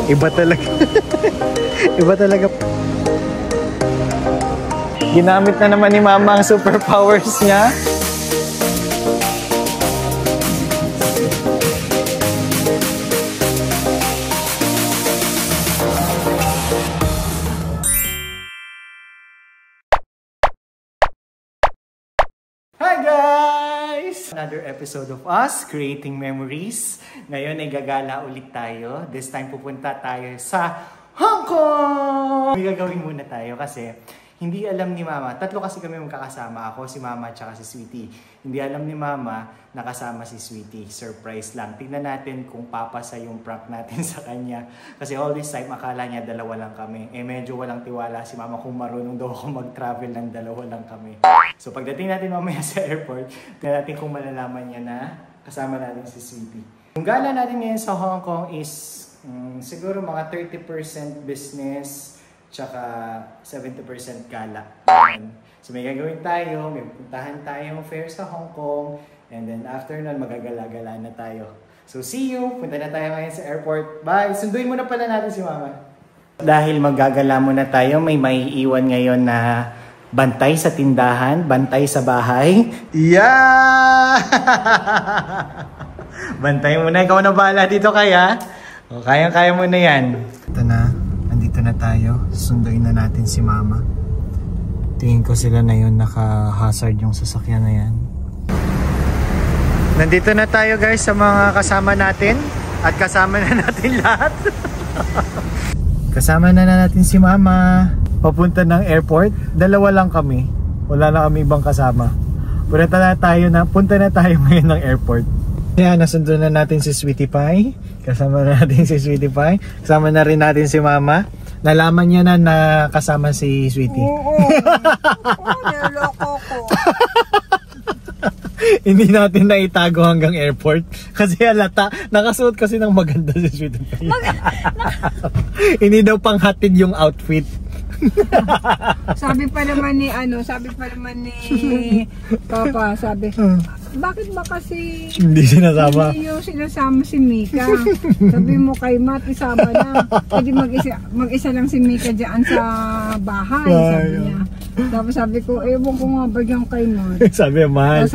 Iba talaga. Iba talaga. Ginamit na naman ni Mama ang superpowers niya. Hi guys! Another episode of us, Creating Memories. Ngayon ay gagala ulit tayo. This time pupunta tayo sa Hong Kong! May gagawin muna tayo kasi hindi alam ni Mama. Tatlo kasi kami magkakasama. Ako, si Mama, at si Sweetie. Hindi alam ni Mama na kasama si Sweetie. Surprise lang. Tignan natin kung papasa yung prank natin sa kanya. Kasi all this time, akala niya dalawa lang kami. Eh medyo walang tiwala si Mama kung marunong daw ako mag-travel ng dalawa lang kami. So pagdating natin mamaya sa airport, tignan natin kung malalaman niya na kasama natin si Sweetie. Yung gala natin ngayon sa Hong Kong is siguro mga 30% business, tsaka 70% gala. So may gagawin tayo, may puntahan tayong fair sa Hong Kong, and then after nun, magagala-gala na tayo. So see you! Punta na tayo ngayon sa airport. Bye! Sunduin muna pala natin si Mama. Dahil maggagala muna tayo, may maiiwan ngayon na bantay sa tindahan, bantay sa bahay. Yeah! Bantay muna, ikaw na bahala dito kaya. O, kayang-kaya mo na yan. Ito na. Nandito na tayo. Sunduin na natin si Mama. Tingin ko sila na yun. Naka-hazard yung sasakyan na yan. Nandito na tayo guys sa mga kasama natin. At kasama na natin lahat. Kasama na natin si Mama. Papunta ng airport. Dalawa lang kami. Wala na kami ibang kasama. Punta na tayo ngayon ng airport. Yan, nasundo na natin si Sweetie Pie. Kasama na natin si Sweetie Pie. Kasama na rin natin si Mama. Nalaman niya na kasama si Sweetie. Oo. Niloko ko. Hindi natin naitago hanggang airport. Kasi halata, nakasuot kasi ng maganda si Sweetie Pie. Hindi daw panghatid yung outfit. Sabi pa naman ni Papa, sabi, bakit ba kasi hindi sinasama? Hindi yung sinasama si Mika. Sabi mo kay Matt, isama na. Pwede mag-isa lang si Mika dyan sa bahay, sabi niya. Tapos sabi ko, ewan ko nga bagyan kay Matt. Sabi, mahal.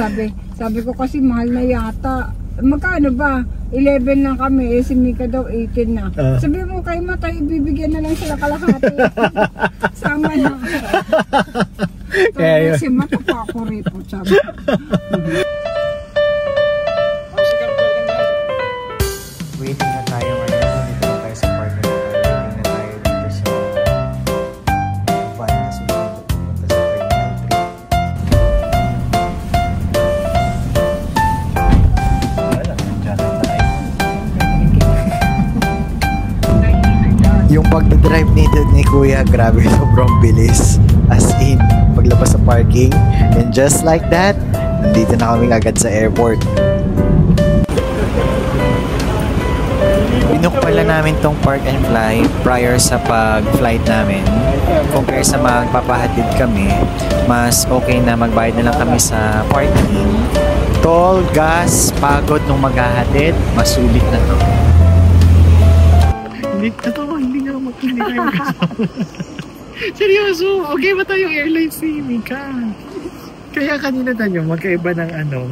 Sabi ko kasi mahal na yata. Magkano ba? 11 lang kami, si Mika daw 18 na. Sabi mo kay Matt, ibibigyan na lang sila kalahati. Sama na. Kaya si Matt, ako report, sabi. Waiting na tayo ngayon. Dito na tayo sa parking lot. Waiting na tayo dito sa van na susunod pupunta sa Terminal 3. Wala, nandiyan na tayo. Yung pag-drive ni Kuya, grabe, sobrang bilis. As in, paglabas sa parking, and just like that, nandito na kami agad sa airport. Binook pala namin tong park and fly prior sa pag-flight namin. Compare sa magpapahatid kami, mas okay na magbayad na lang kami sa parking. Toll, gas, pagod nung maghahatid, masulit na to. Hindi nga magkakasama. Seryoso, okay ba tayong airlines ni Mika? Kaya kanina tayo magkaiba ng ano.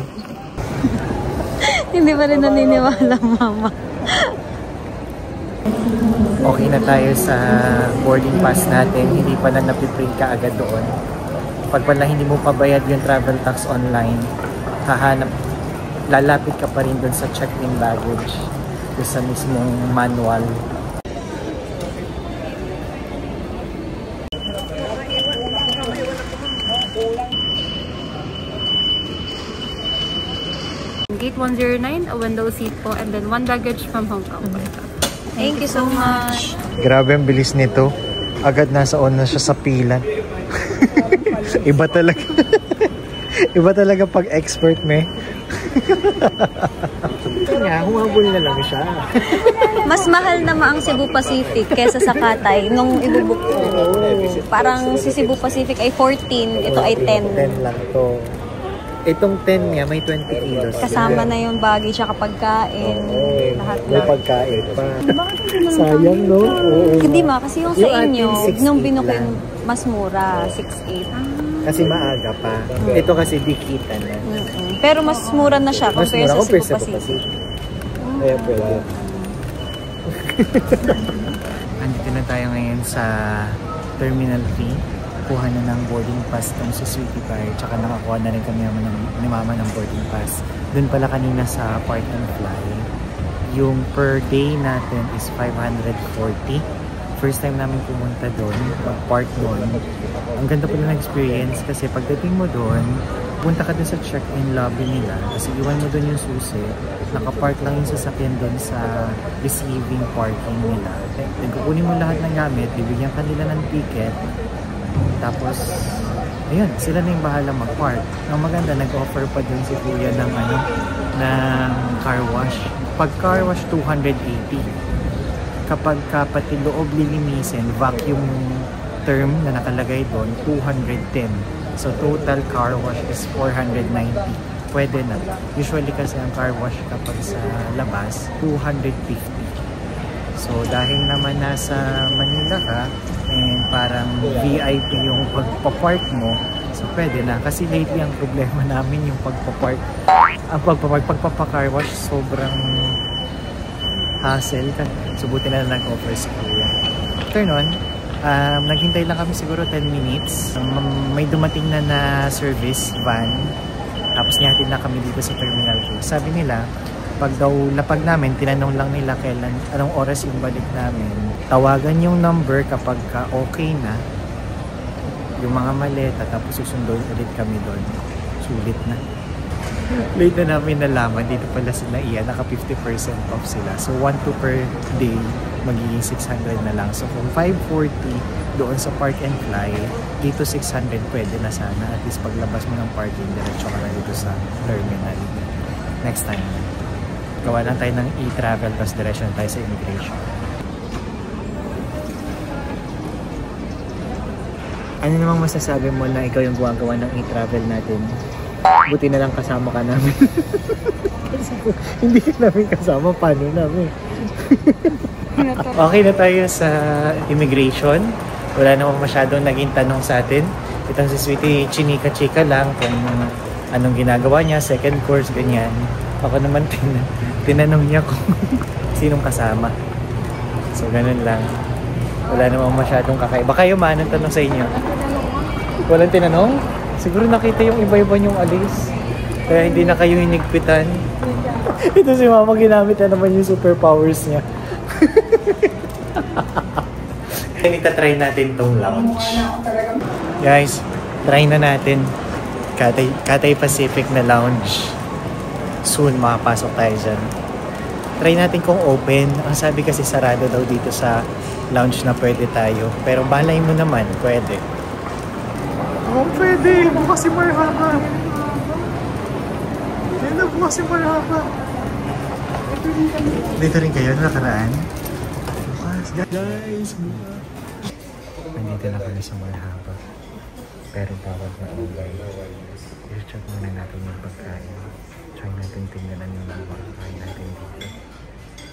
Hindi pa rin naniniwala, Mama. Okay na tayo sa boarding pass natin. Hindi pala napiprint ka agad doon. Pag pala hindi mo pabayad yung travel tax online, lalapit ka pa rin doon sa check-in baggage. Doon sa mismong manual. Gate 109, a window seat po, and then 1 baggage from Hong Kong. Thank you so much. Grabe ang bilis nito. Agad nasa on na siya sa pila. Iba talaga. Iba talaga pag expert, me. Kanya, humabol na lang siya. Mas mahal naman ang Cebu Pacific kesa sa Cathay nung ibubuk ko. Parang si Cebu Pacific ay 14, ito ay 10. 10 lang to. Itong 10 niya, may 20 kilos. Kasama na yung baggage siya kapag kain. Lahat may na. pagkain pa. Bakit hindi mo Sayang, no? Oo. Hindi ma, kasi yung sa Yung inyo, ating 6'8" nung binuko lang. yung mas mura, 6'8". Kasi maaga pa. Ito kasi dikita na. Pero mas mura na siya Mas compare mura sa compare Cebu sa Pacific. Kaya pwede. Andito na tayo ngayon sa Terminal Fee. Kuha na ng boarding pass tong sa Sweetie Pie. Tsaka nakakuha na rin kami ni Mama ng boarding pass. Doon pala kanina sa Park and Fly. Yung per day natin is 540. First time namin pumunta doon, mag-park doon. Ang ganda pala ng experience kasi pagdating mo doon, punta ka doon sa check-in lobby nila. Kasi iwan mo doon yung susi. Nakapark lang yung sasakyan doon sa receiving parking nila. Then kukunin mo lahat ng gamit, bibigyan ka nila ng ticket. Tapos, ayun, sila na yung bahala mag-park. Ang maganda, nag-offer pa dun si Kuya ng ng car wash. Pag car wash, 280. Kapag pati loob lilinisin, vacuum term na nakalagay doon, 210. So, total car wash is 490. Pwede na. Usually kasi ang car wash kapag sa labas, 250. So, dahil naman nasa Manila ka, and parang VIP yung pagpapark mo, so pwede na. Kasi lately ang problema namin yung pagpapark. Ang pagpapacar wash, sobrang hassle. So buti na nag-offer si Kuya. After nun, naghintay lang kami siguro 10 minutes. May dumating na service van. Tapos nihatid na kami dito sa Terminal 2. Sabi nila, pag daw lapag namin, tinanong lang nila kailan, anong oras yung balik namin. Tawagan yung number kapag okay na yung mga maleta, tapos susunduin ulit kami doon. Sulit na. Late na namin nalaman, dito pala sila naka 50% off sila. So 1-2 per day, magiging 600 na lang. So kung 540 doon sa Park and Fly, dito 600 pwede na sana. At least paglabas mo ng parking, diretso ka na dito sa terminal. Next time. Gawa lang tayo ng e-travel, tapos direction tayo sa immigration. Ano namang masasabi mo na ikaw yung gumagawa ng e-travel natin? Buti na lang kasama ka namin. Kasi kung hindi ka namin kasama, paano namin? Okay na tayo sa immigration. Wala namang masyadong naging tanong sa atin. Itong si Sweetie, chinika-chika lang kung anong ginagawa niya, second course, ganyan. Ako naman tinanong niya kung sinong kasama. So, ganun lang. Wala namang masyadong kakaiba. Kayo, anong tanong sa inyo? Walang tinanong? Siguro nakita yung iba-iba yung alis. Kaya hindi na kayo hinigpitan. Ito si Mama, ginamit na naman yung superpowers niya. Itatry natin tong lounge. Guys, try na natin. Cathay Pacific na lounge. Soon makapasok tayo dyan. Try natin kung open. Ang sabi kasi sarado daw dito sa lounge na pwede tayo. Pero balay mo naman, pwede. Oh, pwede. Bukas si Marhaba. Yan na, bukas si Marhaba. Dito rin kayo nakaraan? Bukas. Guys, bukas. Nandito na kami sa Marhaba. Pero bawal na online. I-check muna natin yung pagkain. Try natin tingnan yung mga pagkain natin dito.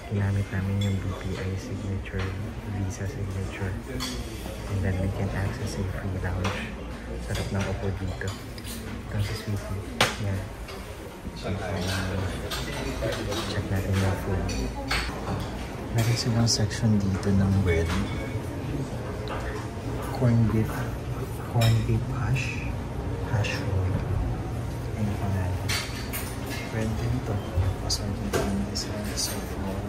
Ginamit namin yung BPI signature, Visa signature. And then we can access a free lounge. Sarap ng upo dito. Ito si Sweetie. Yan. Check natin yung food. Meron silang section dito ng bread. Corned beef hash roll. Ayun pa natin. Bread din to. Pasal dito yung isa roll.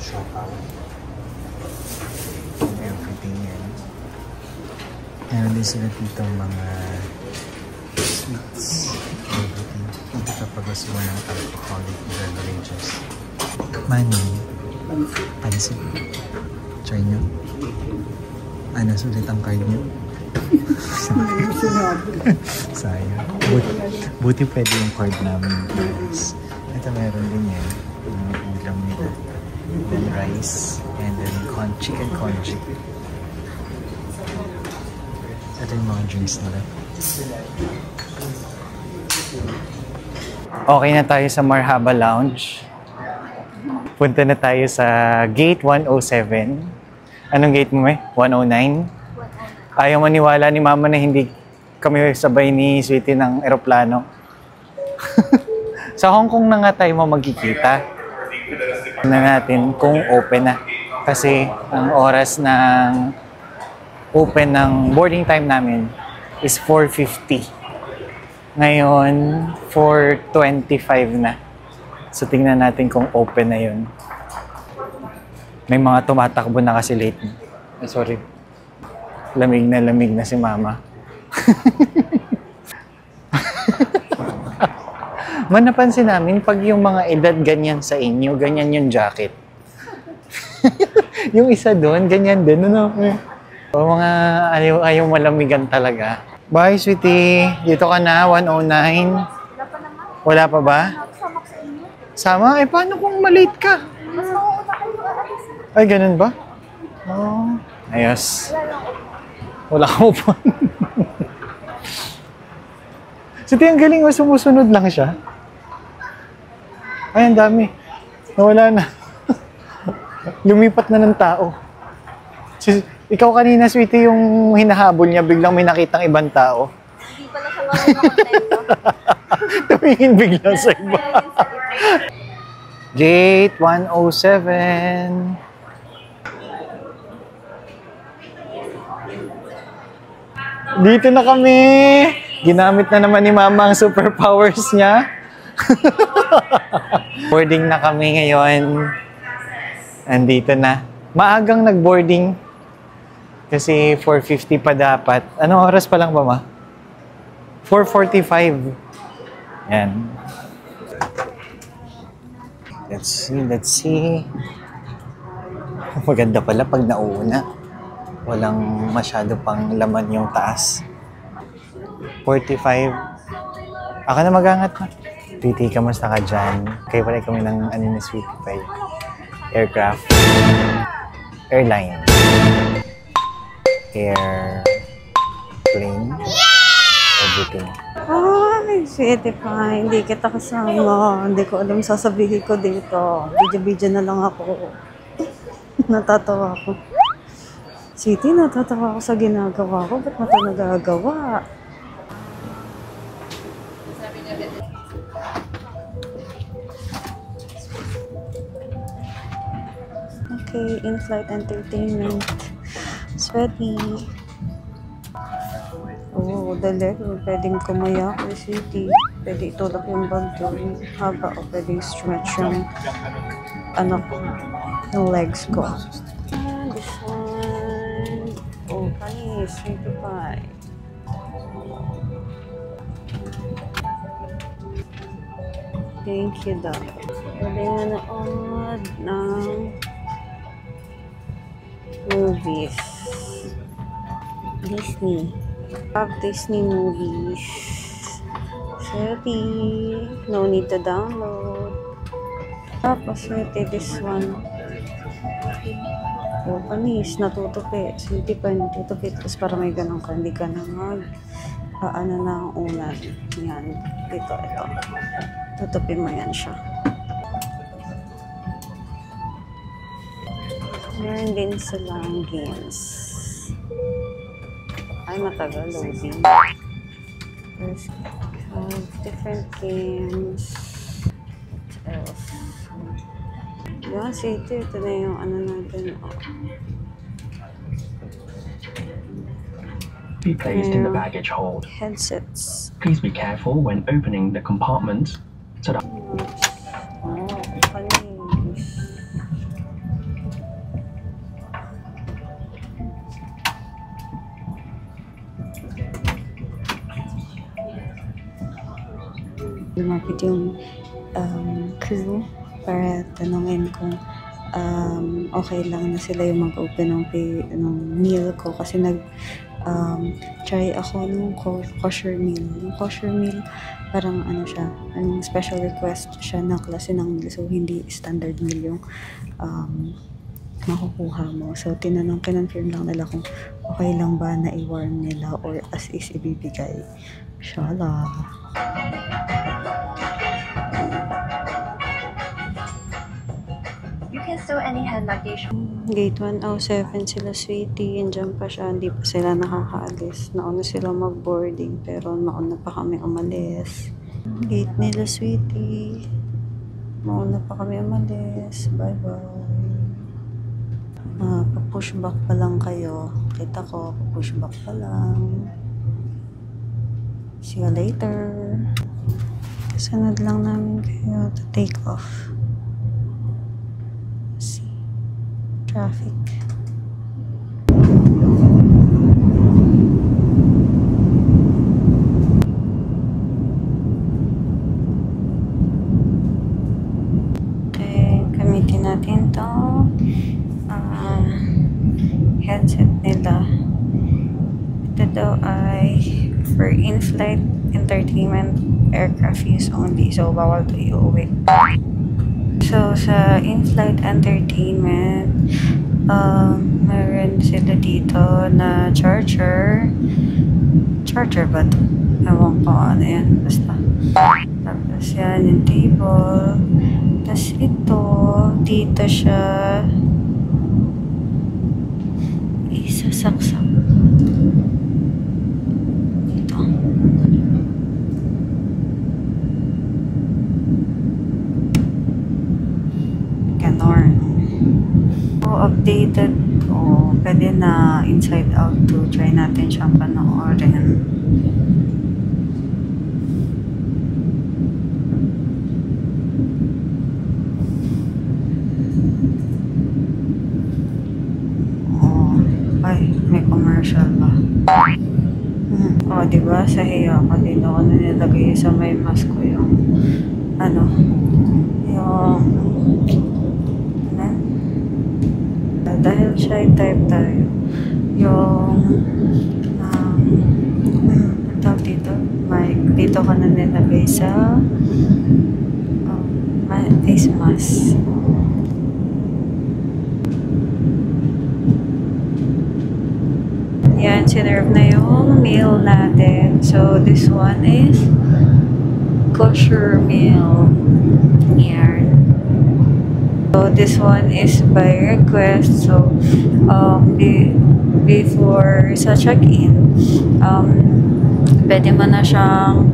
Siopaw. Everything yan. Meron din sila dito mga sweets. Everything. Hindi kapag gusto mo ng alcoholic beverages. Mani. Pansit. Try nyo. Ano, sulit ang card nyo? Sayang. Buti pwede yung card namin, guys. Ito meron din yan. Yung ulam nila. Then rice. And then chicken congee. Ito yung mga drinks nila. Okay na tayo sa Marhaba Lounge. Punta na tayo sa gate 107. Anong gate mo, 109? Ayaw maniwala ni Mama na hindi kami sabay ni Sweetie ng eroplano. Sa Hong Kong na nga tayo magkikita. Na natin kung open na. Kasi ang oras ng open ng boarding time namin is 4:50. Ngayon, 4:25 na. So tingnan natin kung open na yun. May mga tumatakbo na kasi late. Sorry. Lamig na si Mama. Napansin namin, pag yung mga edad ganyan sa inyo, ganyan yung jacket. Yung isa doon, ganyan din. Ano? O mga ayaw malamigan talaga. Bye, Sweetie. Dito ka na, 109. Wala pa ba? Sama? Eh, paano kung malate ka? Ay, ganun ba? Oh, ayos. Wala ka upuan. Sweetie, ang galing, sumusunod lang siya. Ay, ang dami. Nawala na. Lumipat na ng tao. Ikaw kanina, Sweetie, yung hinahabol niya, biglang may nakitang ibang tao. Hindi pala siya marunong Tumingin bigla sa iba. Gate 107. Dito na kami. Ginamit na naman ni Mama ang superpowers niya. Boarding na kami ngayon. Andito na. Maagang nag-boarding. Kasi 4:50 pa dapat. Anong oras pa lang ba, Ma? 4:45. Yan. Let's see. Maganda pala pag nauna. Walang masyado pang laman yung taas. 45. Ako na magangat na. Titi, kamusta ka dyan? Kaya pala kami ng ni Sweetie Pie. Aircraft. Airline. Airplane. Everything. Ay, Sweetie Pie, hindi kita kasama. Hindi ko alam sasabihin ko dito. Video-video na lang ako. Natatawa ako. Sweetie, natatawa ako sa ginagawa ko. Ba't mo ito nagagawa? Okay, in-flight entertainment. Sweaty. Oh, dali. Pwedeng kumaya ko, Sweetie. Pwede itulak yung bag doon. Haba o pwede stretch yung yung legs ko. This one. Oh, panis. Sweetie Pie. Thank you, Doc. Pwede nga naod ng movies. Disney. Have Disney movies. Sweetie. No need to download. Tapos, Sweetie, this one. O, panis. Natutupi. Sweetie pa, natutupi. Tapos para may ganun ka. Hindi ka na ano na ang unan. Yan. Ito. Tutupi mo yan siya. Meron din silang games. Ay, matagal loading. There's different games. What else? Yan, Sweetie. Ito na yung natin. Be placed in the baggage hold. Headsets. Please be careful when opening the compartment. Panis. Lumapit yung crew para tanungin kung okay lang na sila yung mag-open ng meal ko kasi try ako ng kosher meal. Yung kosher meal, parang siya, special request siya na klase ng meal. So, hindi standard meal yung makukuha mo. So, kinonfirm lang nila kung okay lang ba na i-warm nila or as is ibibigay. Inshallah. You can sew any hand luggage. Gate 107 sila, sweetie. Andiyan pa siya. Hindi pa sila nakakaalis. Nauna sila mag-boarding pero nauna pa kami umalis. Gate nila, sweetie. Mauna pa kami umalis. Bye-bye. Pa-push back pa lang kayo. Kita ko, pa-push back pa lang. See you later. Kasunod lang namin kayo to take off. See. Traffic. Okay, gamitin natin to headset nila. Ito daw ay for in-flight entertainment aircraft use only. So, bawal to iuwi. So, sa in-flight entertainment, meron sila dito na charger. Charger ba ito? Ewan ko ano yan. Basta. Tapos yan, yung table. Tapos ito, dito siya isasaksak. Ito. Ganon. So, updated. Pwede na Inside Out 2. Try natin siyang panoorin. Ay, may commercial ba? Diba? Sa hiya ko, dito ko na nilagay sa may mask ko yung dahil shy type tayo, yung tawag dito, mic, dito ko na nilagay sa face mask. Yan, sinerve na yung meal natin. So, this one is kosher meal. Yan. So, this one is by request. So, before sa check-in, pwede mo na siyang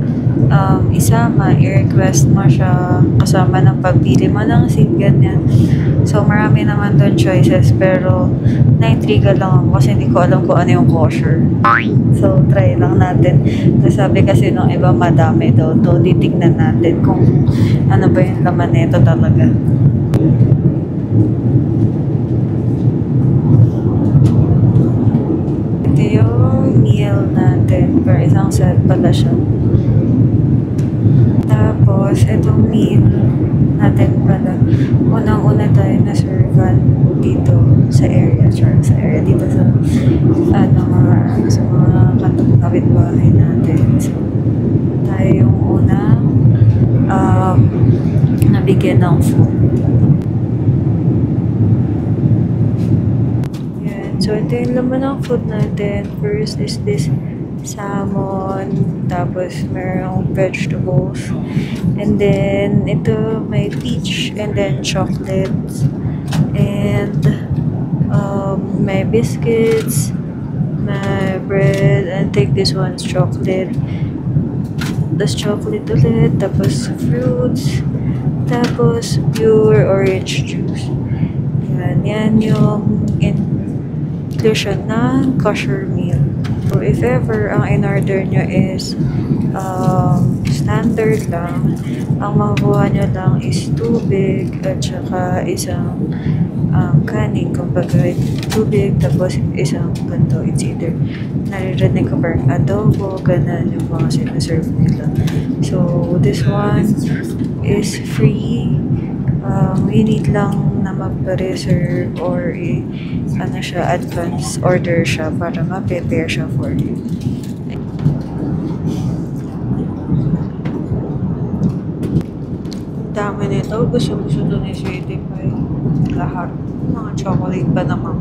isama, i-request mo siya kasama ng pagpili mo ng seat, ganyan. So, marami naman doon choices, pero na-intriga lang ako kasi hindi ko alam kung ano yung kosher. So, try lang natin. Nasabi kasi nung iba madami daw to. Titignan natin kung ano ba yung laman nito talaga. Ito yung meal natin. Per isang set pala siya. Tapos, itong meal natin pala. Unang-una tayo na servan dito sa area. Sa area dito sa mga kapitbahay natin. So, tayo yung unang nabigyan ng food. Yan. So, ito yung laman ng food natin. First is this salmon, tapos merong vegetables, and then ito may peach, and then chocolates, and may biscuits, may bread, and I think this one's chocolate. Tapos chocolate ulit, tapos fruits, tapos pure orange juice. Yan yung inclusion ng kosher meal. So, if ever ang in-order nyo is standard lang, ang makuha nyo lang is tubig at saka isang kanin. Kumbaga, tubig tapos isang ganito. It's either naririnig ko parang adobo, ganun yung mga sinaserve nila. So, this one is free. You need lang na magpa-reserve or advance order siya para ma-prepare siya for you. Dami nito. Gusto to ni Sweetie Pie. Lahat. mga chocolate pa naman.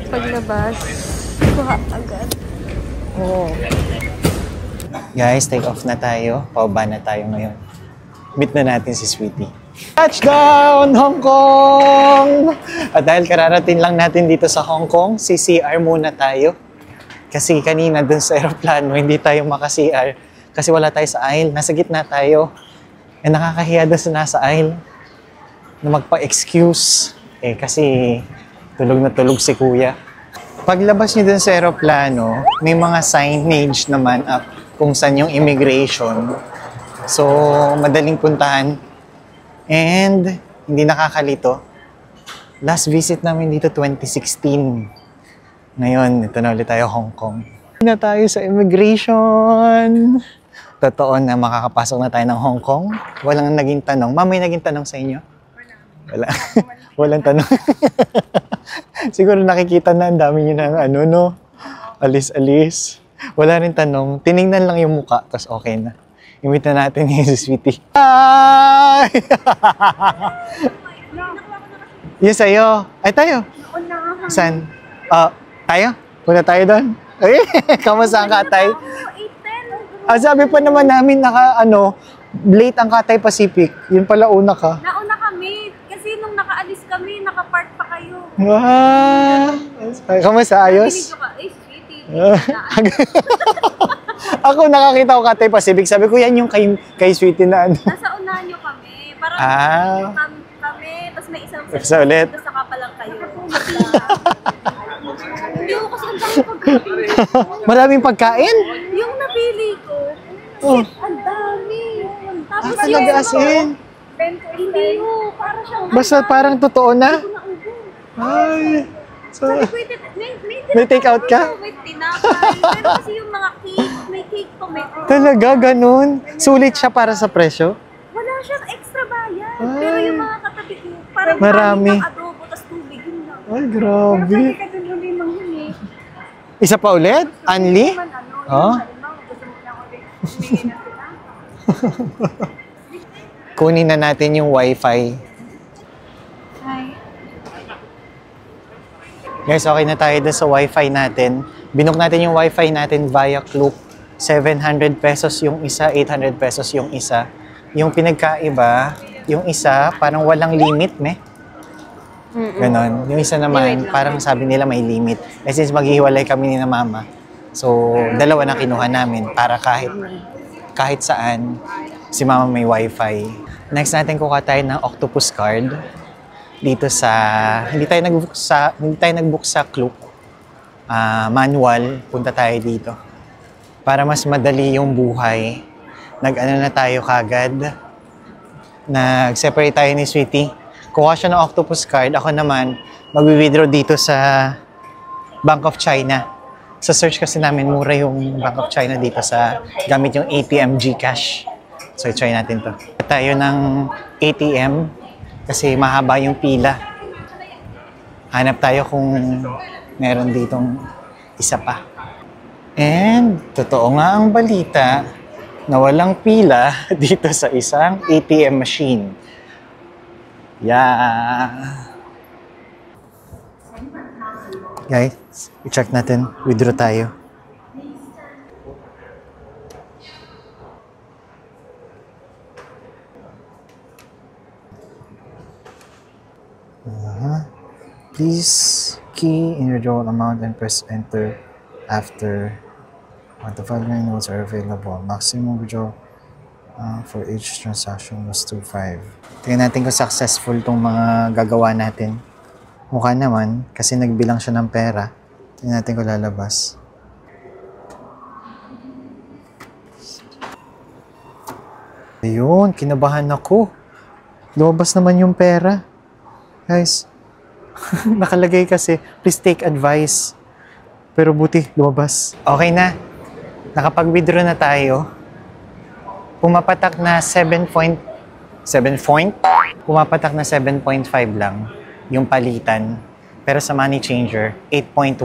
Paglabas, kuha agad. Oh. Guys, take off na tayo. Pababa na tayo ngayon. Meet na natin si Sweetie. Touchdown, Hong Kong! At dahil kararating lang natin dito sa Hong Kong, CCR muna tayo. Kasi kanina dun sa aeroplano, hindi tayo maka-CR. Kasi wala tayo sa aisle. Nasa gitna tayo. Eh, nakakahiya dun sa nasa aisle na magpa-excuse. Eh, kasi tulog na tulog si Kuya. Paglabas niyo dun sa aeroplano, may mga signage naman up kung saan yung immigration. So, madaling puntahan. And, hindi nakakalito. Last visit namin dito, 2016. Ngayon, ito na ulit tayo, Hong Kong. Hindi na tayo sa immigration. Totoo na makakapasok na tayo ng Hong Kong. Walang naging tanong. Ma'am, may naging tanong sa inyo? Wala. Walang tanong. Siguro nakikita na ang dami nyo ng ano, no? Alis-alis. Wala rin tanong. Tinignan lang yung muka, tapos okay na. Imita natin yung Sweetie. Hi! Yung sa'yo. Ay, tayo. Saan? Tayo? Punta tayo doon? Ay, kamusta ang Katay? Sabi pa naman namin late ang Cathay Pacific. Yun pala una ka. Nauna kami. Kasi nung nakaalis kami, nakapark pa kayo. Wow! Kamusta? Ayos? Video ka, Sweetie. Ako nakakita ko Cathay Pacific. Sabi ko, yan yung kay Sweetie na ano. Nasa unahan nyo kami. Parang kami, tapos may isang Isa ulit. Tapos saka pa lang kayo. Hindi ko kasi ang dami pagkain. Maraming pagkain? Yung napili ko, Oh. ang dami. Tapos Talaga as in. hindi ko, para siyang Basta parang totoo na. naubos. Ay. So, Wait, may take out ka? Wait, tinapay. Pero kasi yung mga cake, may cake to, may Talaga, ganun. Sulit siya para sa presyo? wala siyang extra bayad. Ay. Pero yung mga katabi ko, parang Marami. ng adobo, tas tubig, yun lang. Ay, grabe. Pero kasi kadululi mang yun eh. Isa pa ulit? Anli? Man, Oh? halimbawa, gusto mo na ako humingi na sila. Kunin na natin yung wifi. Hi. Guys, okay na tayo dun sa wifi natin. Binook natin yung wifi natin via Klook. 700 pesos yung isa, 800 pesos yung isa. Yung pinagkaiba, yung isa, parang walang limit, meh. Ganon. Yung isa naman, parang sabi nila may limit. Eh since maghihiwalay kami ni na mama, so dalawa na kinuha namin para kahit saan si mama may wifi. Next natin kuha tayo ng octopus card dito sa hindi tayo nag-book sa Klook. Manual, punta tayo dito. Para mas madali yung buhay. Nag-ano na tayo kagad. Nag-separate tayo ni Sweetie. Kuha siya ng octopus card. Ako naman, mag-withdraw dito sa Bank of China. Sa search kasi namin, mura yung Bank of China dito sa gamit yung ATM GCash. So, i-try natin to. Tayo ng ATM kasi mahaba yung pila. Hanap tayo kung meron ditong isa pa. And, totoo nga ang balita na walang pila dito sa isang ATM machine. Yeah. Guys, i-check natin. Withdraw tayo. Please key in your withdrawal amount and press enter. after 1 to 5 notes are available. Maximum withdrawal for each transaction was 2.5. Tingnan natin kung successful tong mga gagawa natin. Mukha naman, kasi nagbilang siya ng pera. Tingnan natin kung lalabas. Ayun, kinabahan ako. Lumabas naman yung pera. Guys, nakalagay kasi, please take advice. Pero buti, lumabas. Okay na. Nakapag-withdraw na tayo. Pumapatak na 7.5 lang yung palitan. Pero sa money changer, 8.1.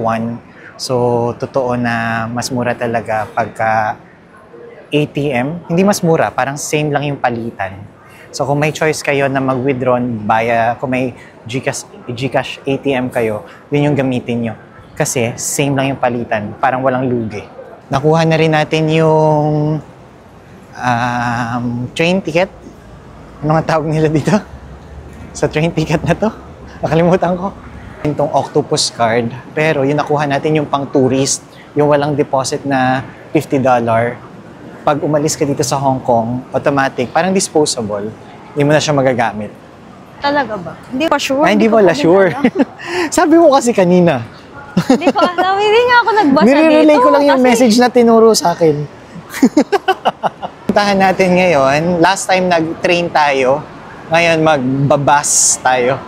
So, totoo na mas mura talaga pagka ATM. Hindi mas mura, parang same lang yung palitan. So, kung may choice kayo na mag-withdraw via, kung may GCash ATM kayo, yun yung gamitin nyo. Kasi same lang yung palitan, parang walang lugi. Nakuha na rin natin yung train ticket. Ano nga tawag nila dito? Sa train ticket na to? Nakalimutan ko. Itong octopus card. Pero yung nakuha natin yung pang tourist, yung walang deposit na $50. Pag umalis ka dito sa Hong Kong, automatic, parang disposable. Hindi mo na siya magagamit. Talaga ba? Hindi pa sure. Ay, hindi wala sure. Sabi mo kasi kanina. Hindi ko alam. Hindi nga ako nagbasa dito. Nire-relay ko lang yung message na tinuro sa akin. Puntahan natin ngayon. Last time nag-train tayo. Ngayon magbabas tayo.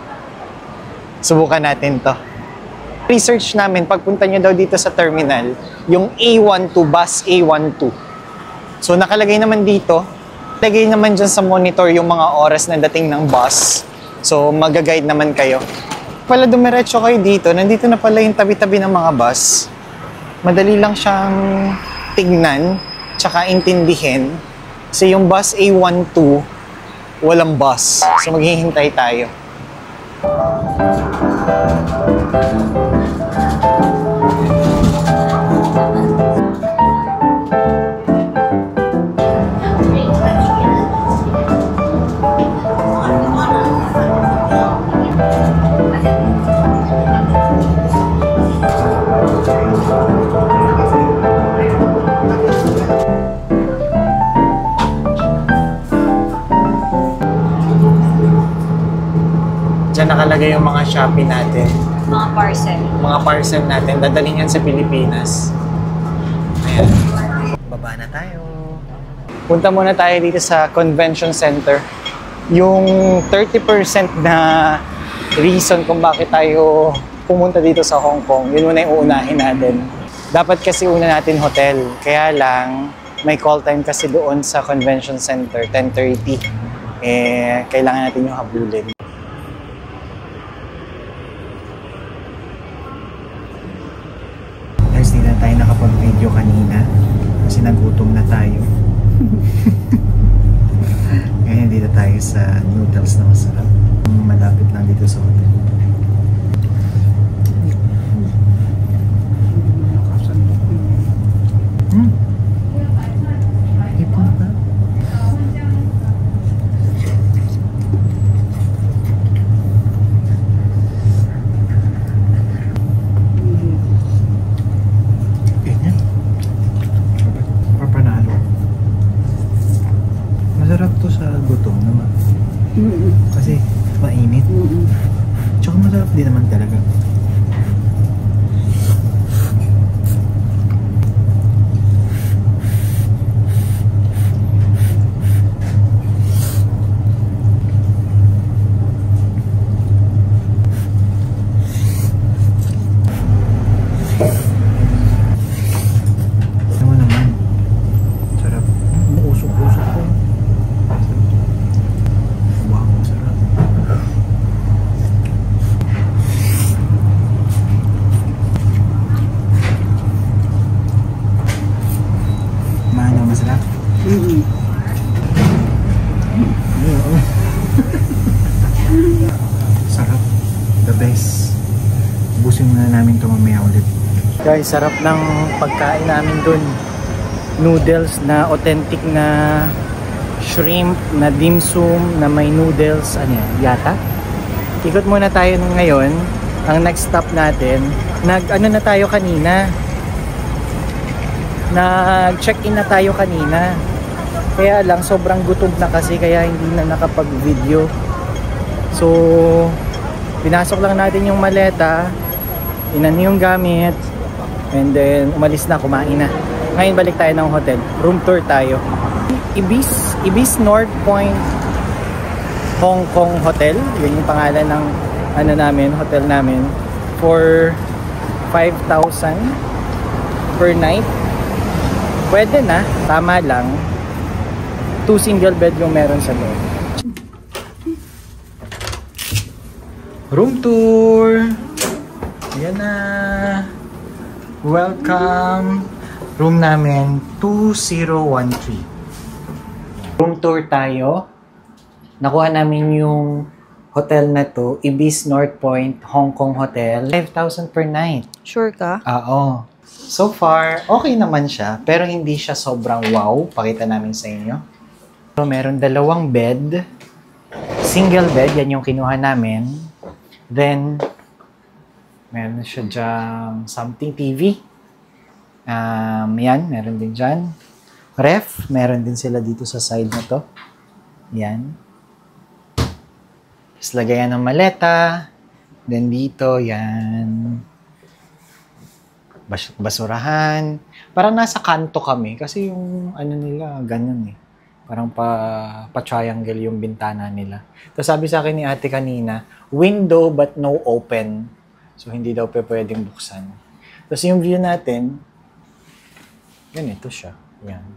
Subukan natin to. Research namin, pagpunta nyo daw dito sa terminal, yung A12, bus A12. So nakalagay naman dito, lagay naman dyan sa monitor yung mga oras na dating ng bus. So mag-guide naman kayo. Pala dumiretso kayo dito, nandito na pala yung tabi-tabi ng mga bus. Madali lang siyang tignan, tsaka intindihin. Kasi yung bus A12, walang bus. So maghihintay tayo. Diyan nakalagay yung mga Shopee natin. Mga parcel. Mga parcel natin. Dadalhin yan sa Pilipinas. Ayan. Baba na tayo. Punta muna tayo dito sa Convention Center. Yung 30% na reason kung bakit tayo pumunta dito sa Hong Kong, yun muna yung uunahin natin. Dapat kasi una natin hotel. Kaya lang, may call time kasi doon sa Convention Center, 10:30. Kailangan natin yung habulin. Guys, hindi na tayo nakapag-video kanina kasi nagutom na tayo. Ngayon dito tayo sa noodles na masarap. Malapit lang dito sa hotel. Ipon pa. Ganyan. Papanalo. Masarap to sa gutom naman. Kasi mainit. Tsaka masarap din naman talaga. Ano naman? Sarap. Usok-usok ko. Wow, sarap. Maano, masarap? Sarap. The best. Ubusin na namin ito mamaya ulit. Guys, sarap ng pagkain namin dun. Noodles na authentic na shrimp, na dim sum, na may noodles, ano yan, yata. Ikot muna tayo ngayon. Ang next stop natin, ano na tayo kanina? Nag-check-in na tayo kanina. Kaya lang, sobrang gutom na kasi kaya hindi na nakapag-video. So, pinasok lang natin yung maleta, inan yung gamit, and then umalis na, kumain na. Ngayon balik tayo ng hotel. Room tour tayo. Ibis North Point Hong Kong Hotel. Yun yung pangalan ng ano namin, hotel namin. For 5,000 per night. Pwede na, tama lang. 2 single bed yung meron sa loob. Room tour! Ayan na! Welcome! Room namin, 2013. Room tour tayo. Nakuha namin yung hotel na to, Ibis North Point Hong Kong Hotel. 5,000 per night. Sure ka? Oo. So far, okay naman siya. Pero hindi siya sobrang wow. Pakita namin sa inyo. So, meron 2 bed. Single bed, yan yung kinuha namin. Then, meron siya dyang something TV. Yan, meron din dyan. Ref, meron din sila dito sa side na to. Yan. Tapos lagayan ng maleta. Then dito, yan. Basurahan. Parang nasa kanto kami. Kasi yung ano nila, ganun eh. Parang pa-triangle yung bintana nila. Tapos sabi sa akin ni ate kanina, window but no open. So hindi daw pwedeng buksan. Tapos yung view natin, ganito siya. Yan.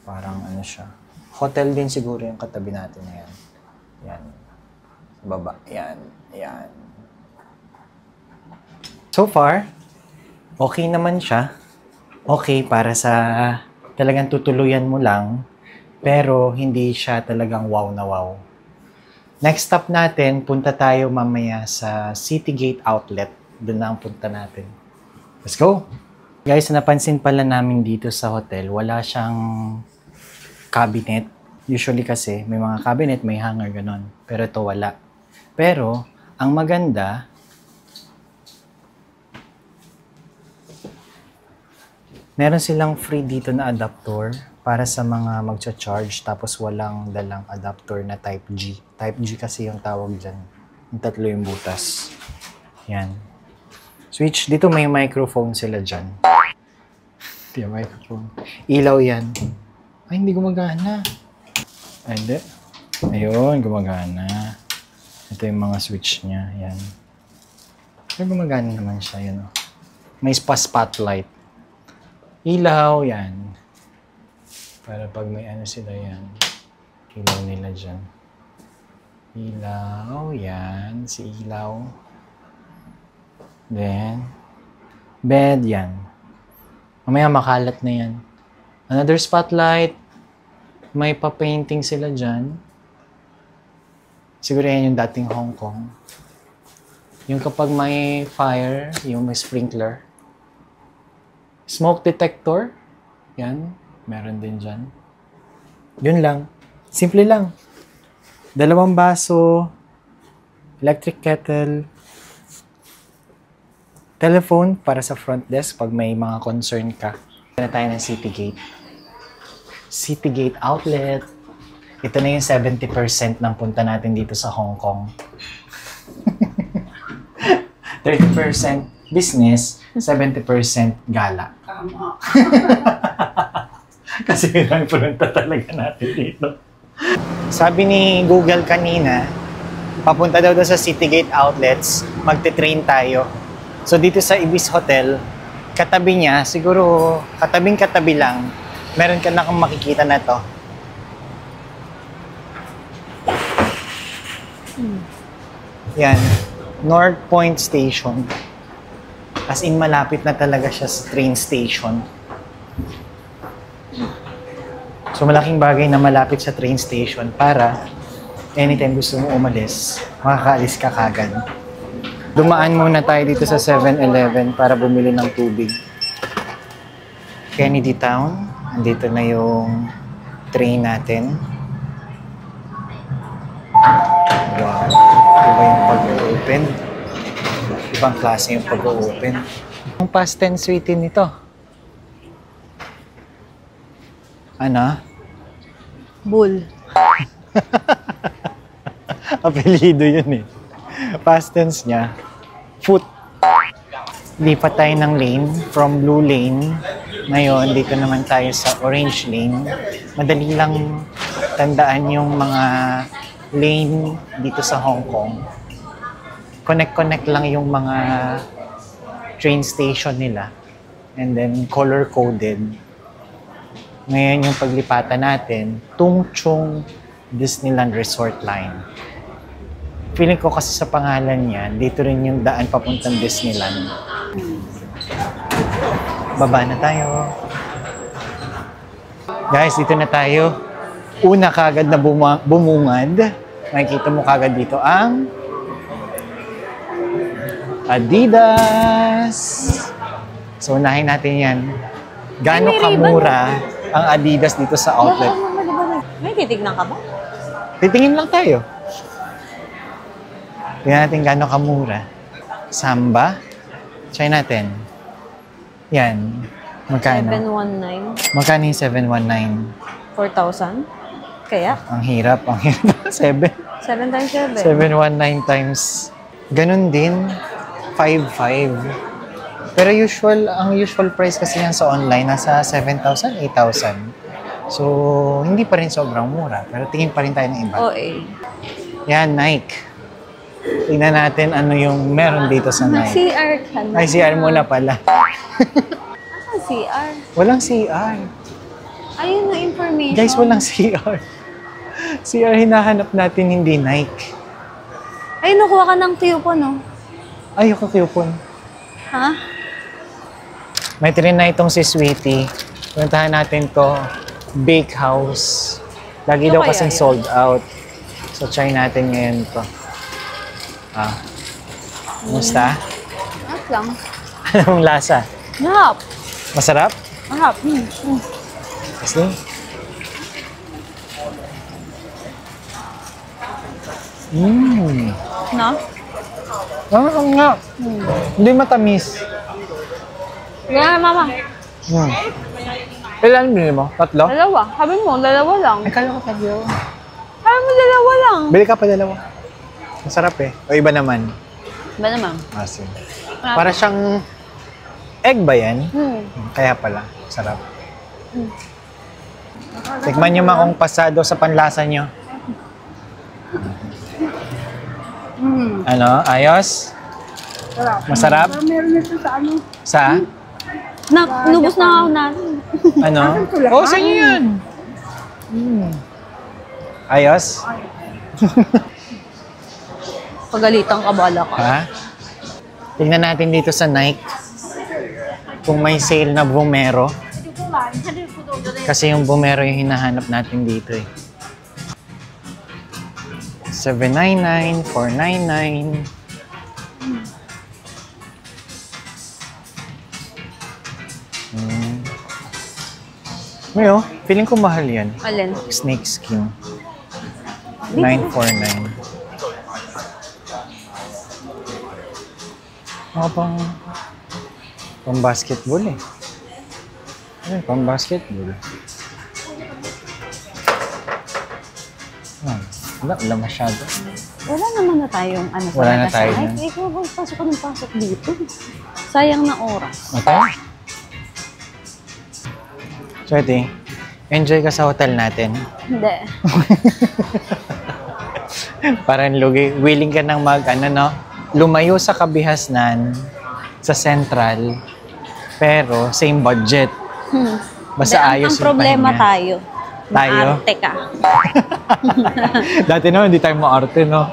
Parang ano siya. Hotel din siguro yung katabi natin na yan. Yan. Baba. Yan. Yan. So far, okay naman siya. Okay para sa talagang tutuluyan mo lang. Pero hindi siya talagang wow na wow. Next stop natin, punta tayo mamaya sa Citygate Outlet. Doon na ang punta natin. Let's go! Guys, napansin pala namin dito sa hotel, wala siyang cabinet. Usually kasi, may mga cabinet, may hanger, ganon. Pero ito wala. Pero, ang maganda, meron silang free dito na adapter para sa mga magcha-charge tapos walang dalang adapter na Type G. Type G kasi yung tawag dyan. Yung 3 yung butas. Yan. Switch. Dito may microphone sila dyan. Hindi yung microphone. Ilaw yan. Ay, hindi gumagana. Ay, hindi. Ayun, gumagana. Ito yung mga switch niya. Yan. Pero gumagana naman siya. Yan, oh. May spotlight. Ilaw, yan. Para pag may ano sila yan. Ilaw nila dyan. Ilaw, yan. Si ilaw. Then, bed, yan. Mamaya makalat na yan. Another spotlight. May pa-painting sila dyan. Siguro yan yung dating Hong Kong. Yung kapag may fire, yung may sprinkler. Smoke detector. Yan. Meron din dyan. Yun lang. Simple lang. 2 baso. Electric kettle. Telephone para sa front desk pag may mga concern ka. Ito na tayo ng Citygate. Citygate Outlet. Ito na yung 70% ng punta natin dito sa Hong Kong. 30% business, 70% gala. Tama. Kasi yun ang punta talaga natin dito. Sabi ni Google kanina, papunta daw sa Citygate Outlets, magte-train tayo. So dito sa Ibis Hotel, katabi niya, siguro katabing-katabi lang, meron ka na kung makikita na to. Yan, North Point Station. As in, malapit na talaga siya sa train station. So, malaking bagay na malapit sa train station para anytime gusto mo umalis, makakaalis ka kagad. Dumaan muna tayo dito sa 7-Eleven para bumili ng tubig. Kennedy Town. Andito na yung train natin. Wow. Iba yung pag-open. Ibang klase yung pag-open. Yung past tense written nito. Ano? Bull. Apelido yun eh. Past tense niya, foot. Lipat tayo ng lane from blue lane. Ngayon, dito naman tayo sa orange lane. Madali lang tandaan yung mga lane dito sa Hong Kong. Connect lang yung mga train station nila. And then, color-coded. Ngayon yung paglipatan natin, Tung Chung Disneyland Resort Line. Feeling ko kasi sa pangalan niya, dito rin yung daan papuntang Disneyland. Baba na tayo. Guys, dito na tayo. Una kagad na bumungad. Makikita mo kagad dito ang Adidas. So, unahin natin yan. Gaano kamura ang Adidas dito sa outlet? May titignan ka ba? Titingin lang tayo. Tingnan natin gaano kamura. Samba. Try natin. Yan. Magkano? 719. Magkano yung 719? 4,000? Kaya? Ang hirap. 7. 7 times 7. 719 times. Ganun din. 5,500. Pero ang usual price kasi yan sa online, nasa 7,000, 8,000. So, hindi pa rin sobrang mura. Pero tingin pa rin tayo ng iba. OA. Yan, Nike. Tingnan natin ano yung meron dito sa Nike. CR ka na. Ay, CR muna pala. Ano CR? Walang CR. Ayun na information. Guys, walang CR. CR hinahanap natin, hindi Nike. Ay, nakuha ka ng coupon, no? Ay, yung coupon. Ha? May trinay itong si Sweetie. Puntahan natin to. Bake House. Lagi Ito daw kaya kasing yan? sold out. So, try natin ngayon to. Kumusta? At lang. Anong lasa? Mahap. Masarap? Mahap. Kasi? No? Ang nga. Hindi matamis. Yan, mama. Ilan binili mo? Tatlo? Dalawa. Sabi mo, dalawa lang. Ay, kala ko tatlo. Sabi mo, dalawa lang. Bili ka pa dalawa. Masarap eh. O iba naman. Ba naman? Asin. Para siyang egg ba yan? Hmm. Kaya pala. Sarap. Tikman niyo ma kung pasado sa panlasa niyo. Ano? Ayos? Masarap? Meron nito sa ano. Sa? Nubos na ako natin. Ano? Oh, sa inyo yan. Ayos? Pagalitan ka, bala ka. Ha? Tingnan natin dito sa Nike kung may sale na Vomero. Kasi yung Vomero yung hinahanap natin dito eh. 799, 499. Ngayon, feeling ko mahal yan. Alin? Snake skin. 949. Mga pang basketball eh. Ay, pang basketball. Wala masyado. Wala naman na tayong ano sa Wala na tayo Ay, na. ikaw ba pasok ka ng pasok dito? Sayang na oras. Okay? Swerte, enjoy ka sa hotel natin. Hindi. Parang willing ka nang lumayo sa Kabihasnan, sa Central, pero same budget. Basta Hindi, ayos ang problema pahinga. tayo. Tayo? Maarte ka. Dati hindi tayo maarte, no?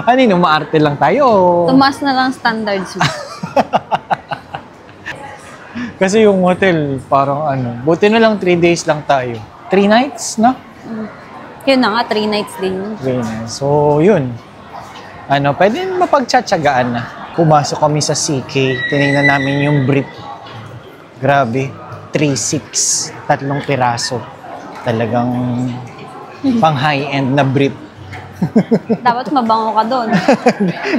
Ano maarte lang tayo? Tumas na lang standards mo. Kasi yung hotel, parang buti na lang 3 days lang tayo. 3 nights, no? Yun na nga, 3 nights din yun. 3 nights. So, yun. Pwede mapagtsatsagaan na. Pumasok kami sa CK, tinignan namin yung brief. Grabe, 3,600, 3 piraso. Talagang pang high-end na brief. Dapat mabango ka doon.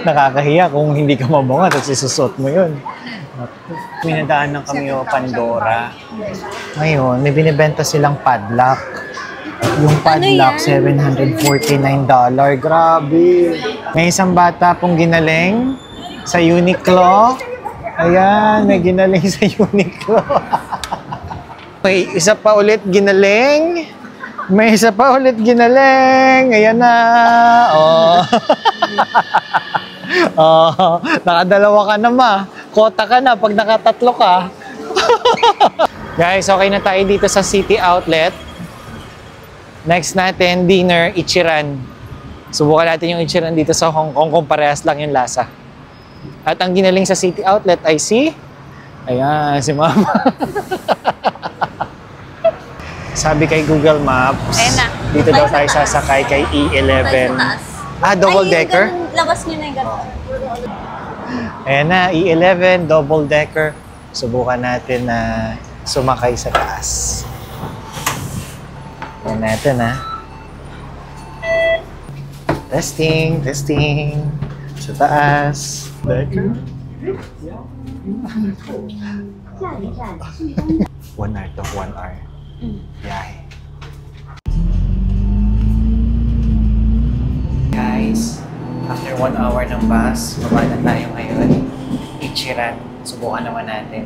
Nakakahiya kung hindi ka mabango tapos isusot mo yun. Minadaan ng kami o Pandora. Ngayon, may binibenta silang padlock. Yung padlock, $749. Grabe! May isang bata pong ginaling sa Uniqlo. Ayan, may ginaling sa Uniqlo. May isa pa ulit ginaling. May isa pa ulit ginaling. Ayan na. Oh. Oh, nakadalawa ka na ma. Kota ka na pag nakatatlo ka. Guys, okay na tayo dito sa City Outlet. Next natin, dinner, Ichiran. Subukan natin yung Ichiran dito sa Hong Kong kung parehas lang yung lasa. At ang ginaling sa City Outlet ay si... Ayan, si Mama. Sabi kay Google Maps, dito daw tayo sasakay kay E11. Ah, double decker? Labas nyo na yung gano'n. Ayan na, E11, double decker. Subukan natin na sumakay sa taas. Ayan natin, ha. Testing, testing. Sa taas. Decker. 1 hour to 1 hour. Biyahe. Guys, after 1 hour ng bus, baba na tayo ngayon. Ichiran. Subukan naman natin.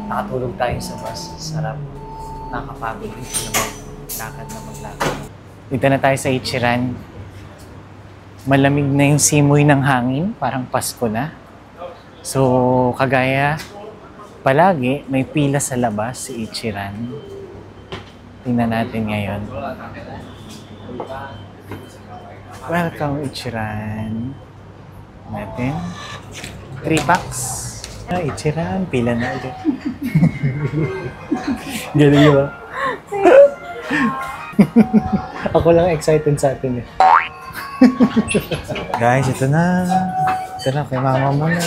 Nakatulog tayo sa bus. Sarap. Nakakapagod dito na maglakad na maglakad. Dito na tayo sa Ichiran. Malamig na yung simoy ng hangin. Parang Pasko na. So, kagaya palagi, may pila sa labas si Ichiran. Tingnan natin ngayon. Welcome, Ichiran. Natin. 3 packs. Ah, Ichiran. Pila na ulit. Galing ba? Ako lang excited sa atin eh. Guys, ito na. Ito na, kay mama mo na.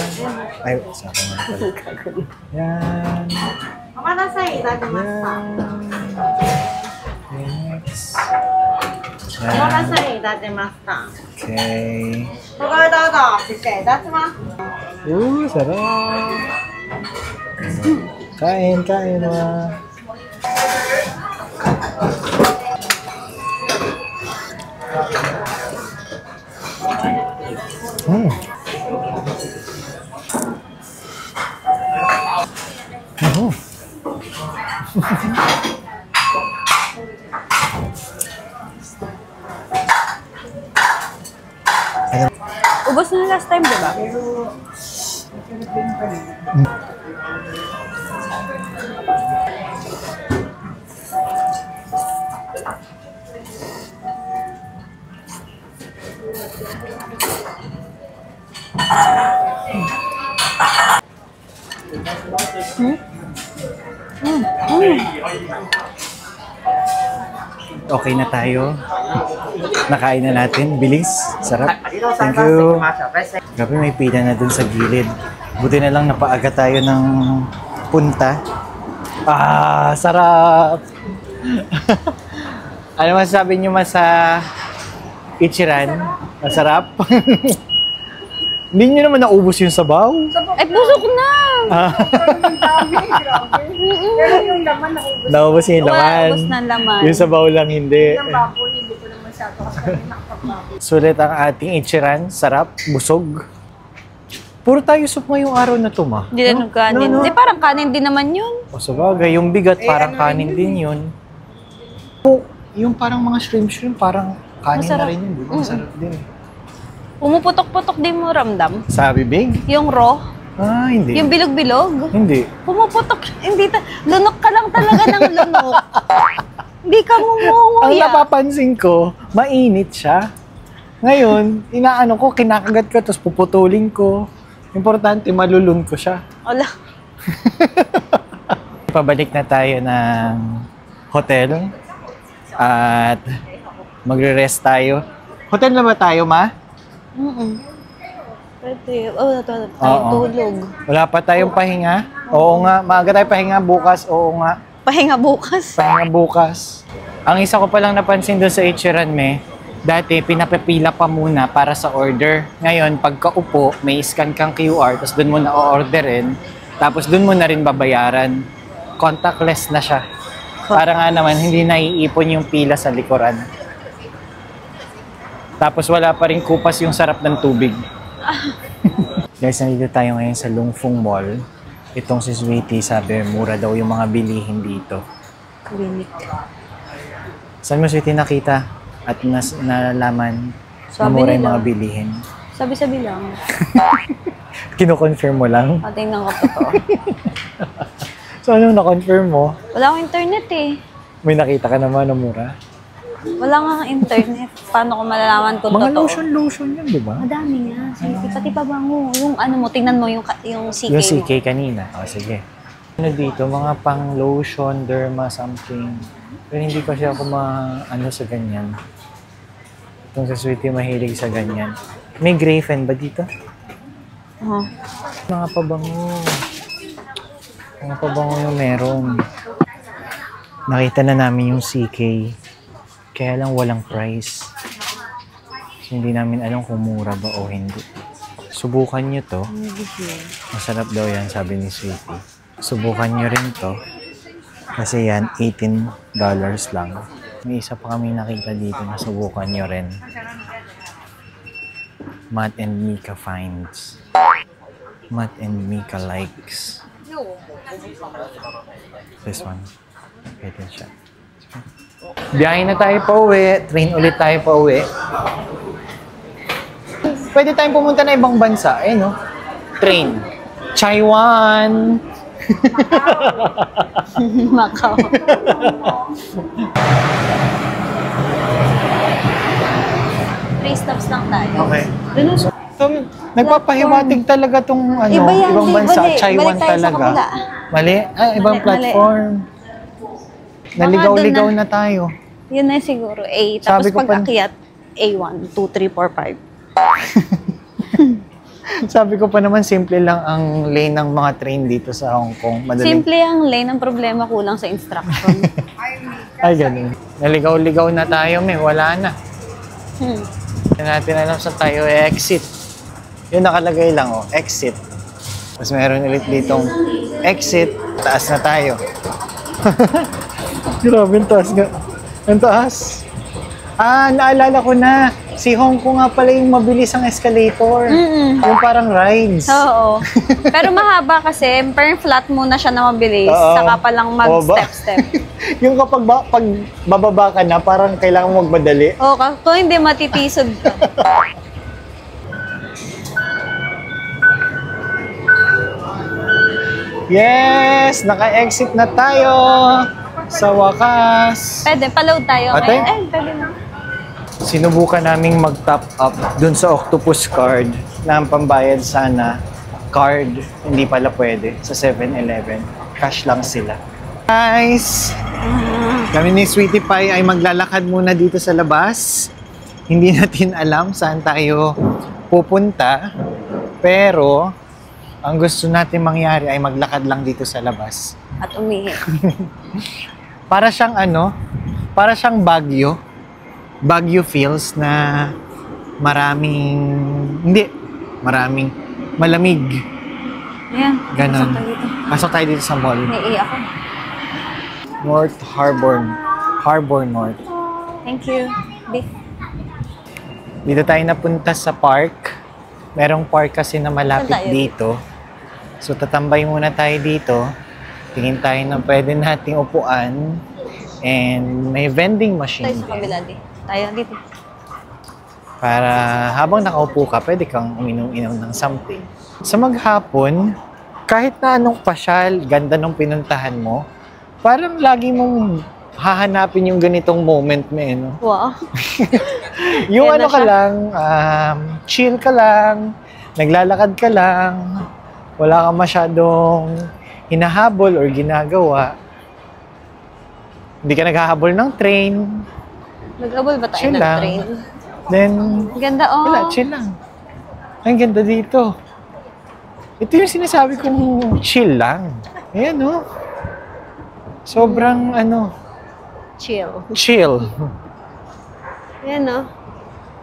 Ay, sa akin na pala. Yan. Next. Okay. Sarap. Kain, kain na. Ubos na last time, diba? Okay na tayo. Nakain na natin. Bilis. Sarap. Thank you. Grabe, may pila na dun sa gilid. Buti na lang napaaga tayo ng punta. Ah, sarap! Ano masasabi nyo sa Ichiran? Masarap? Hindi nyo naman naubos yung sabaw? Ay, busok na! Pero yung laman naubos. Naubos yung laman. Ubos na laman. Yung sabaw lang hindi. Yung baboy, hindi ko naman siya ito kasi nakapagbaboy. Sulit ang ating Ichiran. Sarap, busog. Puro tayo soup ngayong araw na to, ma. Hindi na kanin. No, no. Di, parang kanin din naman yun. O sabagay, yung bigat parang kanin din yun. O, yung parang mga shrimp, parang kanin Masarap. na rin yun. Di ba? Masarap din. Pumuputok-putok din mo ramdam. Sabi, Big? Yung raw. Ah, hindi. Yung bilog-bilog. Hindi. Pumuputok. Hindi lunok ka lang talaga ng lunok. Hindi ka Ang ngumunguya. napapansin ko, mainit siya. Ngayon, inaano ko, kinakagat ko, tapos puputulin ko. Importante, malulun ko siya. Wala. Pabalik na tayo ng hotel. At magre-rest tayo. Hotel na ba tayo, ma? Pwede. Oh, Oo. tulog. Wala pa tayong pahinga? Oo nga, maaga tayo pahinga bukas. Oo nga, Pahinga bukas. pahinga bukas. Ang isa ko palang napansin doon sa Ichiran, me, dati pinapipila pa muna para sa order. Ngayon, pagkaupo, may scan kang QR, tapos doon mo na o-orderin. Tapos dun mo na rin babayaran. Contactless na siya. Para nga naman hindi naiipon yung pila sa likuran. Tapos wala pa rin kupas yung sarap ng tubig. Guys, nandito tayo ngayon sa Lungfung Mall. Itong si Sweetie, sabi mura daw yung mga bilihin dito. Clinic. Saan mo, Sweetie, nakita at nalaman na mura yung mga bilihin? Sabi-sabi lang. Kino-confirm mo lang? Tingnan ko totoo. So, anong na-confirm mo? Wala akong internet eh. May nakita ka naman na mura? Wala nga internet. Paano ko malalaman kung Mga totoo? lotion yan, di ba? Madami nga. Pati pabango. Yung ano mo, tingnan mo yung CK Yung mo. CK kanina. O, sige. Ano dito? Mga pang lotion, derma, something. Pero hindi kasi ako ano sa ganyan. Itong sa Sweetie, mahilig sa ganyan. May Grafen ba dito? Mga pabango. Mga pabango yung meron. Nakita na namin yung CK. Kaya lang walang price. Hindi namin alam kung mura ba o hindi. Subukan nyo to. Masarap daw yan, sabi ni Sweetie. Subukan nyo rin to. Kasi yan, $18 lang. May isa pa kami nakita dito na subukan nyo rin. Matt and Mika finds. Matt and Mika likes. This one. Pwede siya. Biyahe na tayo pa uwi. Train ulit tayo pa uwi. Pwede tayong pumunta na ibang bansa. Eh, no? Train. Taiwan. Macau. 3 stops lang tayo. Okay. Dun sa So, nagpapahiwatig talaga tong ano, Iba yan, ibang bansa. balik. Taiwan Balik tayo sa talaga. kabila. Mali? Ibang Mali. platform. Naligaw-ligaw na tayo. Yun na siguro. A. Sabi Tapos ko pa- pag-akyat, A1, 2, 3, 4, 5. Sabi ko pa naman, simple lang ang lane ng mga train dito sa Hong Kong. Madaling. Simple ang lane. Ang problema kulang sa instruction. Ay, ganun. Naligaw-ligaw na tayo, may. Wala na. Hindi natin alam sa tayo exit. Yung nakalagay lang, oh, exit. Tapos meron ulit ditong exit. Taas na tayo. Grabe, ang taas nga. Ang taas. Naalala ko na. Si Hong Kong nga pala yung mabilis ang escalator. Yung parang rides. Oo. Pero mahaba kasi, per flat muna siya na mabilis. Oo. Saka pa lang mag-step-step. Yung kapag pag bababa ka na, parang kailangan mo magmadali. Oo, kung hindi matitisod ka. Yes! Naka-exit na tayo! Sa wakas! Pwede, paload tayo. Ate? Pwede na. Sinubukan naming mag-top up dun sa Octopus card na ang pambayad sana card. Hindi pala pwede sa 7-Eleven. Cash lang sila. Guys! Kami ni Sweetie Pie ay maglalakad muna dito sa labas. Hindi natin alam saan tayo pupunta. Pero, ang gusto natin mangyari ay maglakad lang dito sa labas. At umihi. Para siyang para siyang Baguio. Baguio feels na maraming malamig. Yan. Ganon. Pasok tayo dito. Pasok tayo dito sa mall. Naiiyak ako. North Harbor North. Thank you. Dito tayo napunta sa park. Merong park kasi na malapit Saan tayo? dito. So tatambay muna tayo dito. Tingin tayo na pwede nating upuan. And may vending machine. Tayo sa kabila di. Tayo dito. Para habang nakaupo ka, pwede kang uminom-inom ng something. Sa maghapon, kahit na anong pasyal, ganda nung pinuntahan mo, parang lagi mong hahanapin yung ganitong moment mo, no? Wow. Yung Ayan na ka siya. lang, chill ka lang, naglalakad ka lang, wala kang masyadong hinahabol or ginagawa. Hindi ka naghahabol ng train. Nag-abol ba tayo Chill ng lang. train? Then, Ang ganda, oh. wala, chill lang. Ang ganda dito. Ito yung sinasabi kong chill lang. Ayan, no? Sobrang, Chill. chill. Yan, no?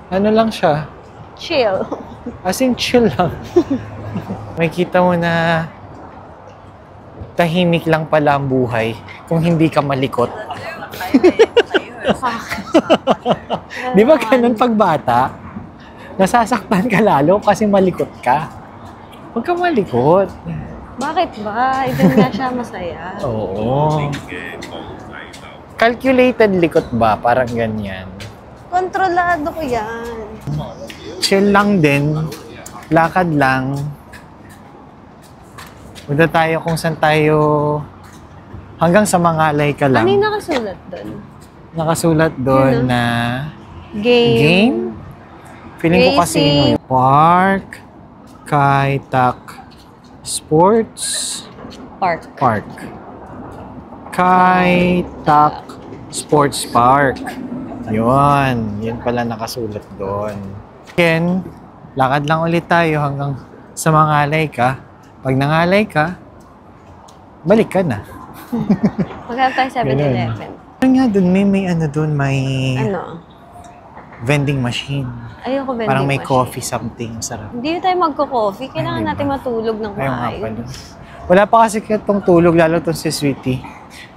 Ano lang siya? Chill. As in, chill lang. May kita mo na tahimik lang pala ang buhay kung hindi ka malikot. Di ba ganun pag bata? Nasasaktan ka lalo kasi malikot ka. Huwag ka malikot. Bakit ba? Doon nga siya masaya. Oo. Calculated likot ba? Parang ganyan. Kontrolado ko yan. Chill lang din. Lakad lang. Punta tayo kung saan tayo hanggang sa Mangalay ka lang. Ano yung nakasulat doon? Nakasulat doon Ano? na Game? Feeling ko Racing. casino. Park, Kaitak, Sports, Park. Park. Kaitak, Sports Park. Yun. Yun pala nakasulat doon. Again, lakad lang ulit tayo hanggang sa Mangalay ka. Pag nangalay ka, balik ka na. Magkano tayo 7-Eleven? Ano nga doon, may ano doon, may Ano? vending machine. Ayoko vending Parang may machine. coffee something. Sarap. Hindi tayo magko-coffee. Kailangan Ay, diba? natin matulog ng Ayaw nga maayos. pala. Wala pa kasi itong tulog, lalo itong si Sweetie.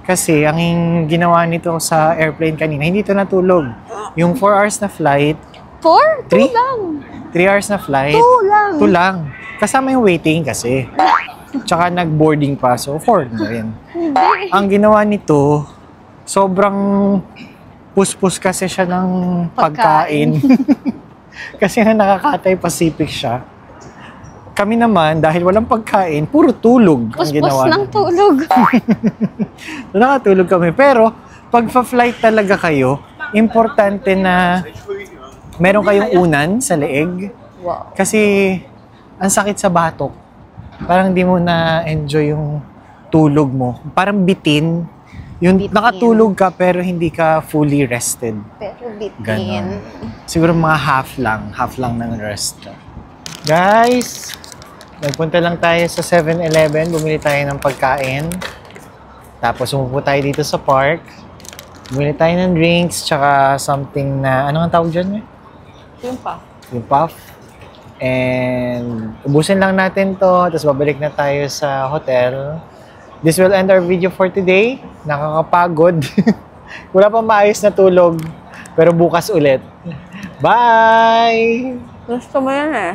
Kasi ang ginawa nito sa airplane kanina, hindi ito natulog. Yung 4 hours na flight, 4? 2 Three? lang. 3 hours na flight, 2 lang. 2 lang. Kasama yung waiting kasi. Tsaka nag-boarding pa, so 4 na rin. Ang ginawa nito, sobrang puspos kasi siya ng pagkain. Kasi nga nakakatay Pacific siya. Kami naman, dahil walang pagkain, puro tulog ang Puspos ginawa. ng tulog. So, nakatulog kami. Pero, pag pa-flight talaga kayo, importante na meron kayong unan sa leeg. Wow. Kasi, ang sakit sa batok. Parang di mo na-enjoy yung tulog mo. Parang bitin. Yung Bitin. nakatulog ka pero hindi ka fully rested. Pero bitin. Ganon. Siguro mga half lang ng rest. Guys, nagpunta lang tayo sa 7-Eleven, bumili tayo ng pagkain. Tapos umupo tayo dito sa park. Bumili tayo ng drinks, tsaka something na, ano ang tawag dyan? Yung pa. Yung puff. And ubusin lang natin to, tapos babalik na tayo sa hotel. This will end our video for today. Nakakapagod. Wala pang maayos na tulog, pero bukas ulit. Bye! Gusto mo yan eh.